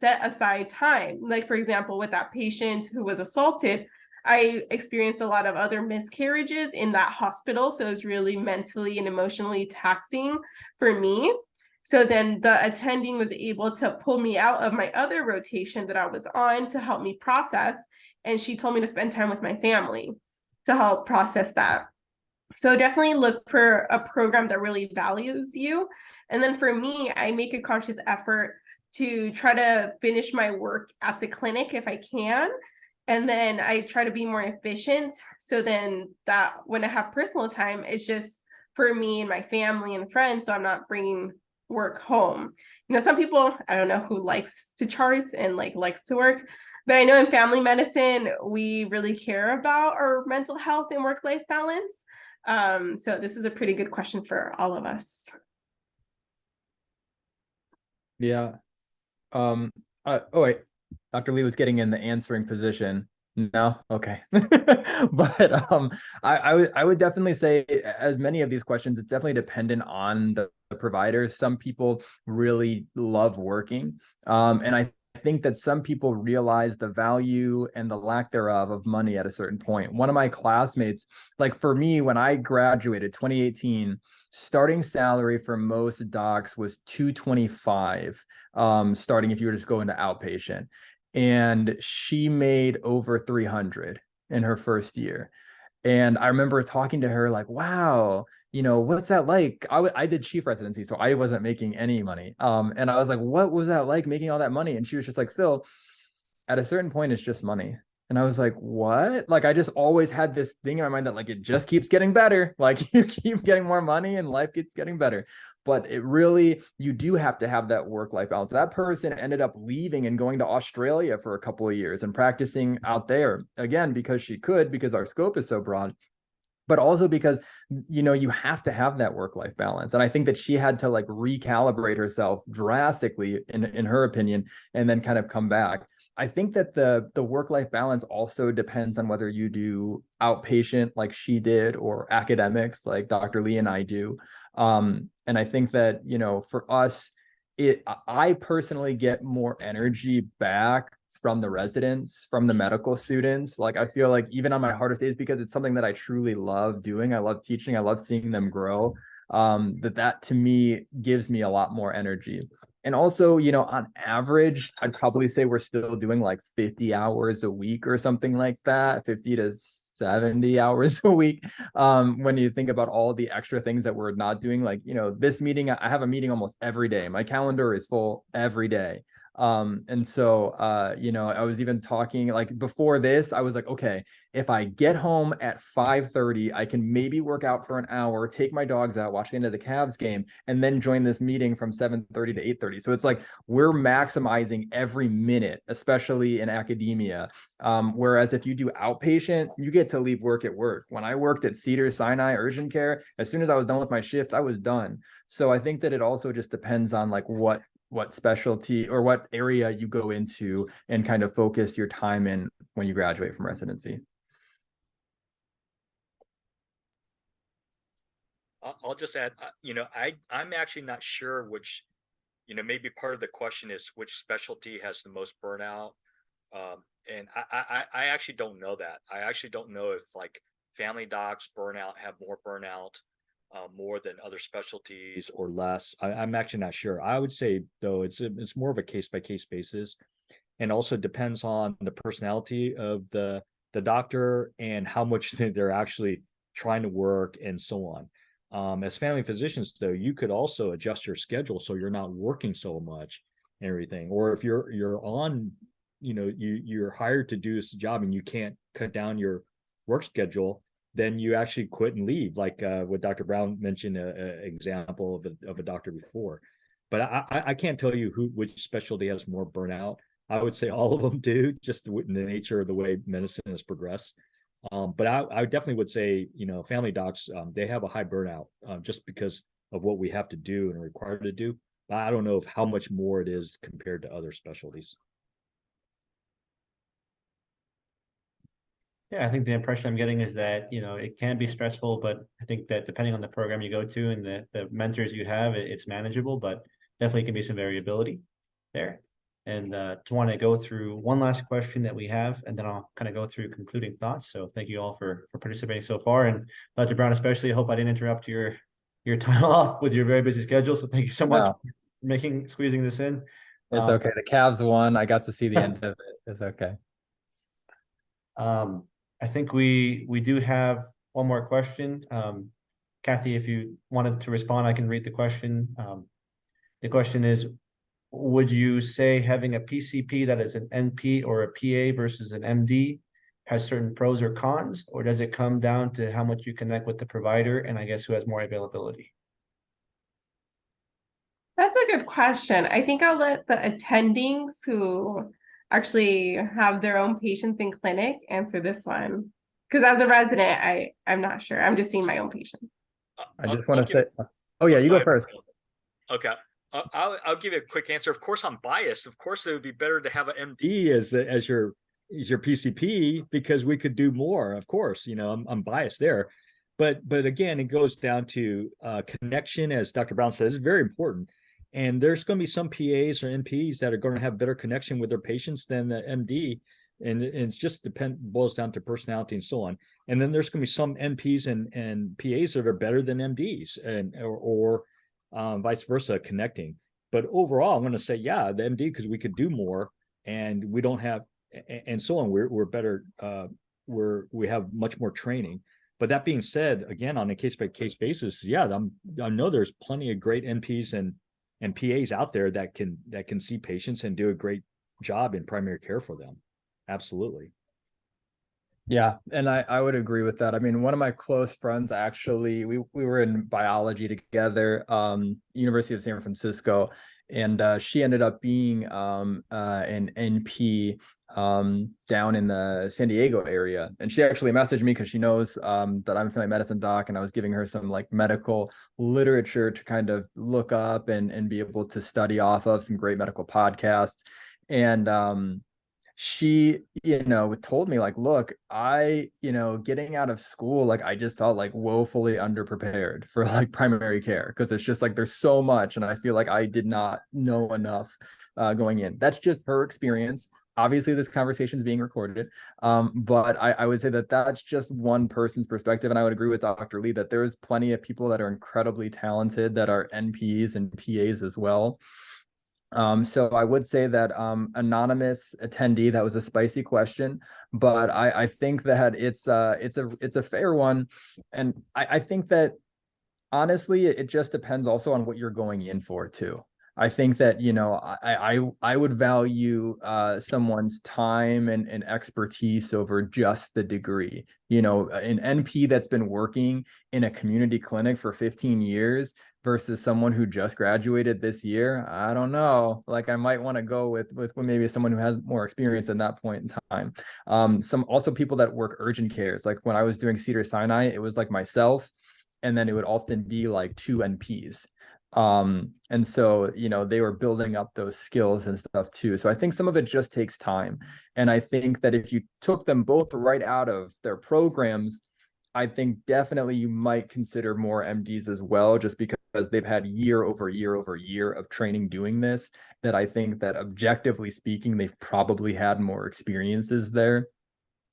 S3: aside time. Like, for example, with that patient who was assaulted, I experienced a lot of other miscarriages in that hospital. So it was really mentally and emotionally taxing for me. So then the attending was able to pull me out of my other rotation that I was on to help me process. And she told me to spend time with my family to help process that. So definitely look for a program that really values you. And then for me, I make a conscious effort to try to finish my work at the clinic if I can. And then I try to be more efficient. So then that when I have personal time, it's just for me and my family and friends. So I'm not bringing work home. Some people, I don't know who likes to chart and likes to work, but I know in family medicine, we really care about our mental health and work-life balance. So this is a pretty good question for all of us.
S2: Yeah. Oh wait, Dr. Lee was getting in the answering position. No, okay. But I would definitely say, as many of these questions, it's definitely dependent on the providers. Some people really love working, and I think that some people realize the value and the lack thereof of money at a certain point. One of my classmates, like for me, when I graduated 2018, starting salary for most docs was $225, starting if you were just going to outpatient. And she made over 300 in her first year. And I remember talking to her like, wow, what's that like? I did chief residency, so I wasn't making any money. And I was like, what was that like making all that money? And she was just like, Phil, at a certain point, it's just money. And I was like, what? Like, I just always had this thing in my mind that it just keeps getting better. Like, you keep getting more money and life keeps getting better. But it really, you do have to have that work-life balance. That person ended up leaving and going to Australia for a couple of years and practicing out there, again, because she could, because our scope is so broad, but also because, you have to have that work-life balance. And I think that she had to recalibrate herself drastically, in her opinion, and then kind of come back. I think that the work-life balance also depends on whether you do outpatient like she did or academics like Dr. Lee and I do. And I think that, for us, I personally get more energy back from the residents, from the medical students. Like, I feel like even on my hardest days, because it's something that I truly love doing, I love teaching, I love seeing them grow, that to me gives me a lot more energy. And also, on average, I'd probably say we're still doing 50 hours a week or something like that, 50 to 70 hours a week. When you think about all the extra things that we're not doing, this meeting, I have a meeting almost every day. My calendar is full every day. And so, you know, I was even talking like before this, I was like, okay, if I get home at 5:30, I can maybe work out for an hour, take my dogs out, watch the end of the Cavs game, and then join this meeting from 7:30 to 8:30. So it's like we're maximizing every minute, especially in academia. Whereas if you do outpatient, you get to leave work at work. When I worked at Cedars-Sinai urgent care, as soon as I was done with my shift, I was done. So I think that it also just depends on like what specialty or what area you go into and kind of focus your time in when you graduate from residency.
S4: I'll just add, you know, I'm actually not sure which, you know, maybe part of the question is which specialty has the most burnout. And I actually don't know that. I actually don't know if like family docs burnout have more burnout more than other specialties or less. I'm actually not sure. I would say though it's more of a case by case basis, and also depends on the personality of the doctor and how much they're actually trying to work and so on. As family physicians, though, you could also adjust your schedule so you're not working so much and everything. Or if you're on, you know, you're hired to do this job and you can't cut down your work schedule, then you actually quit and leave, like what Dr. Brown mentioned, an example of a doctor before. But I can't tell you which specialty has more burnout. I would say all of them do, just in the nature of the way medicine has progressed. But I definitely would say, you know, family docs, they have a high burnout just because of what we have to do and are required to do. But I don't know how much more it is compared to other specialties.
S1: Yeah, I think the impression I'm getting is that, you know, it can be stressful, but I think that depending on the program you go to and the mentors you have, it's manageable, but definitely can be some variability there. And just want to go through one last question that we have, and then I'll kind of go through concluding thoughts. So thank you all for participating so far. And Dr. Brown, especially, I hope I didn't interrupt your time off with your very busy schedule. So thank you so much for squeezing this in.
S2: It's okay. The Cavs won. I got to see the end of it. It's okay.
S1: I think we do have one more question. Kathy, if you wanted to respond, I can read the question. The question is, would you say having a PCP that is an NP or a PA versus an MD has certain pros or cons, or does it come down to how much you connect with the provider and I guess who has more availability?
S3: That's a good question. I think I'll let the attendings who actually have their own patients in clinic answer this one. Because as a resident, I'm not sure. I'm just seeing my own patients.
S2: I just want to say, oh yeah, you go first.
S4: Okay. I'll give you a quick answer. Of course, I'm biased. Of course, it would be better to have an MD as your PCP because we could do more. Of course, you know, I'm biased there, but again, it goes down to connection, as Dr. Brown says, is very important. And there's going to be some PAs or NPs that are going to have better connection with their patients than the MD, and it's just boils down to personality and so on. And then there's going to be some NPs and PAs that are better than MDs, and or vice versa, connecting. But overall, I'm going to say, yeah, the MD, because we could do more and we don't have, and so on. We're better. We have much more training. But that being said, again, on a case by case basis, yeah, I know there's plenty of great NPs and PAs out there that can see patients and do a great job in primary care for them. Absolutely.
S2: Yeah, and I would agree with that. I mean, one of my close friends, actually, we were in biology together, University of San Francisco, and she ended up being an NP down in the San Diego area. And she actually messaged me because she knows that I'm a family medicine doc, and I was giving her some like medical literature to kind of look up and be able to study off of, some great medical podcasts. And she, you know, told me like, look, getting out of school, like I just felt like woefully underprepared for like primary care, because it's just like there's so much, and I feel like I did not know enough going in. That's just her experience. Obviously, this conversation is being recorded, but I would say that that's just one person's perspective, and I would agree with Dr. Lee that there's plenty of people that are incredibly talented that are NPs and PAs as well. So I would say that anonymous attendee, that was a spicy question, but I think that it's a fair one, and I think that honestly it just depends also on what you're going in for too. I think that, you know, I would value someone's time and expertise over just the degree. You know, an NP that's been working in a community clinic for 15 years versus someone who just graduated this year, I don't know. Like, I might want to go with maybe someone who has more experience at that point in time. Some also people that work urgent cares. Like when I was doing Cedars-Sinai, it was like myself, and then it would often be like 2 NPs. And so, you know, they were building up those skills and stuff too. So I think some of it just takes time. And I think that if you took them both right out of their programs, I think definitely you might consider more MDs as well, just because they've had year over year over year of training doing this, that I think that objectively speaking, they've probably had more experiences there.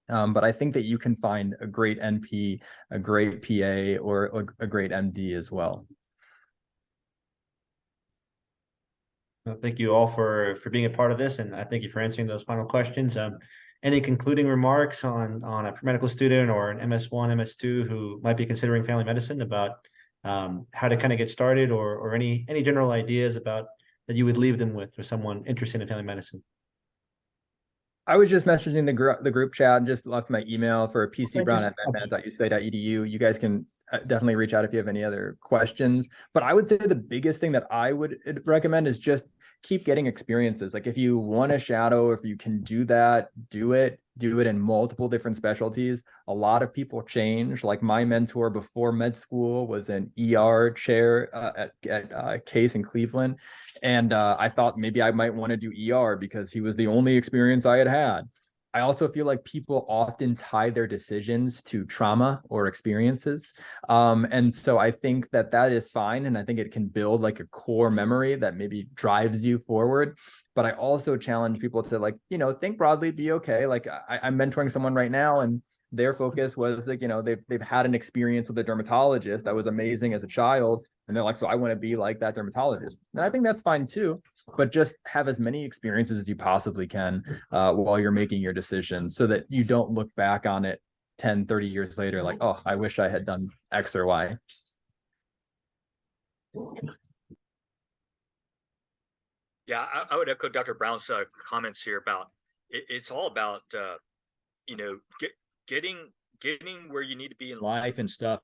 S2: But I think that you can find a great NP, a great PA, or a great MD as well.
S1: Well, thank you all for being a part of this, and I thank you for answering those final questions. Any concluding remarks on a medical student or an MS1, MS2 who might be considering family medicine about how to kind of get started, or any general ideas about that you would leave them with for someone interested in family medicine?
S2: I was just messaging the group chat and just left my email for pcbrown@medmed.ucla.edu. You guys can definitely reach out if you have any other questions. But I would say the biggest thing that I would recommend is just keep getting experiences. Like if you want to shadow, if you can do that, do it in multiple different specialties. A lot of people change. Like my mentor before med school was an ER chair at Case in Cleveland. And I thought maybe I might want to do ER because he was the only experience I had had. I also feel like people often tie their decisions to trauma or experiences. And so I think that that is fine. And I think it can build like a core memory that maybe drives you forward. But I also challenge people to, like, you know, think broadly, be okay. Like I'm mentoring someone right now, and their focus was like, you know, they've had an experience with a dermatologist that was amazing as a child. And they're like, so I want to be like that dermatologist. And I think that's fine too, but just have as many experiences as you possibly can while you're making your decisions, so that you don't look back on it 10, 30 years later like, oh, I wish I had done X or Y.
S4: Yeah, I would echo Dr. Brown's comments here about it's all about you know, getting where you need to be in life and stuff.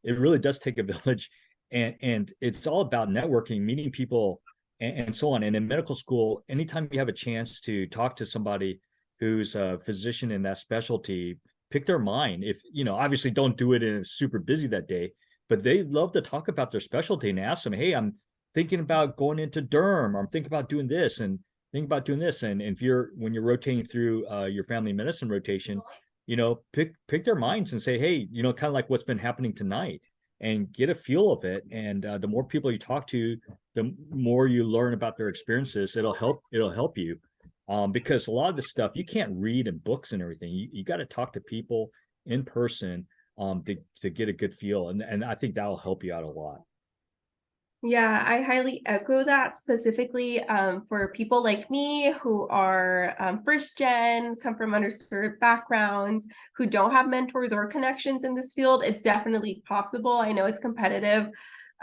S5: It really does take a village, and it's all about networking, meeting people, and so on. And in medical school, anytime you have a chance to talk to somebody who's a physician in that specialty, pick their mind. If, you know, obviously don't do it in a super busy that day, but they love to talk about their specialty and ask them, hey, I'm thinking about going into derm, or I'm thinking about doing this and think about doing this. And if when you're rotating through your family medicine rotation, you know, pick their minds and say, hey, you know, kind of like what's been happening tonight, and get a feel of it. And the more people you talk to, the more you learn about their experiences. It'll help you. Because a lot of this stuff you can't read in books and everything. You got to talk to people in person to get a good feel. And I think that'll help you out a lot.
S3: Yeah, I highly echo that, specifically for people like me who are first gen, come from underserved backgrounds, who don't have mentors or connections in this field. It's definitely possible. I know it's competitive.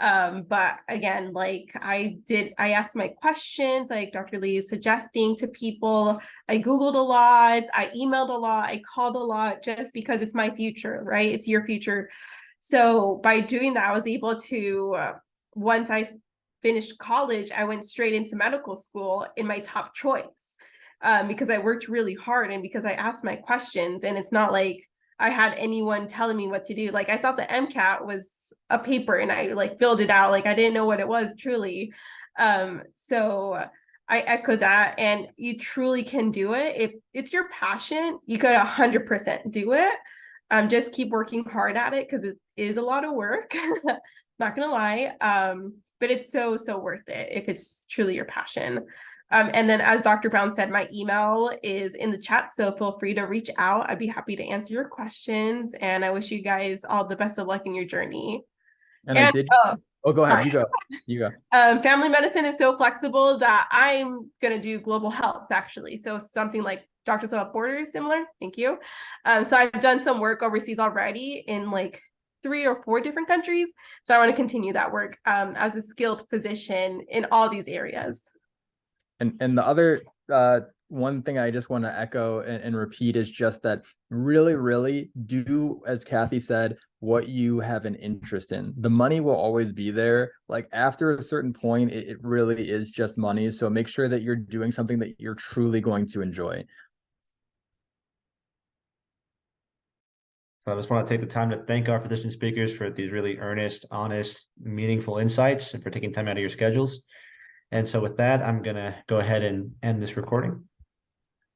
S3: But again, like I asked my questions, like Dr. Lee is suggesting to people. I Googled a lot, I emailed a lot, I called a lot, just because it's my future, right? It's your future. So by doing that, I was able to, once I finished college, I went straight into medical school in my top choice, because I worked really hard and because I asked my questions. And it's not like I had anyone telling me what to do. Like I thought the MCAT was a paper and I like filled it out. Like I didn't know what it was truly. So I echo that, and you truly can do it. If it's your passion, you could 100% do it. Just keep working hard at it, because it is a lot of work. Not gonna lie, but it's so worth it if it's truly your passion. And then, as Dr. Brown said, my email is in the chat, so feel free to reach out. I'd be happy to answer your questions, and I wish you guys all the best of luck in your journey.
S2: And I did. Oh, go ahead. You go.
S3: Family medicine is so flexible that I'm gonna do global health, actually. So something like Doctors Without Borders, similar. Thank you. So I've done some work overseas already in like 3 or 4 different countries. So I want to continue that work as a skilled physician in all these areas.
S2: And the other one thing I just want to echo and repeat is just that really do, as Kathy said, what you have an interest in. The money will always be there. Like after a certain point, it really is just money. So make sure that you're doing something that you're truly going to enjoy.
S1: So I just want to take the time to thank our physician speakers for these really earnest, honest, meaningful insights and for taking time out of your schedules. And so with that, I'm going to go ahead and end this recording.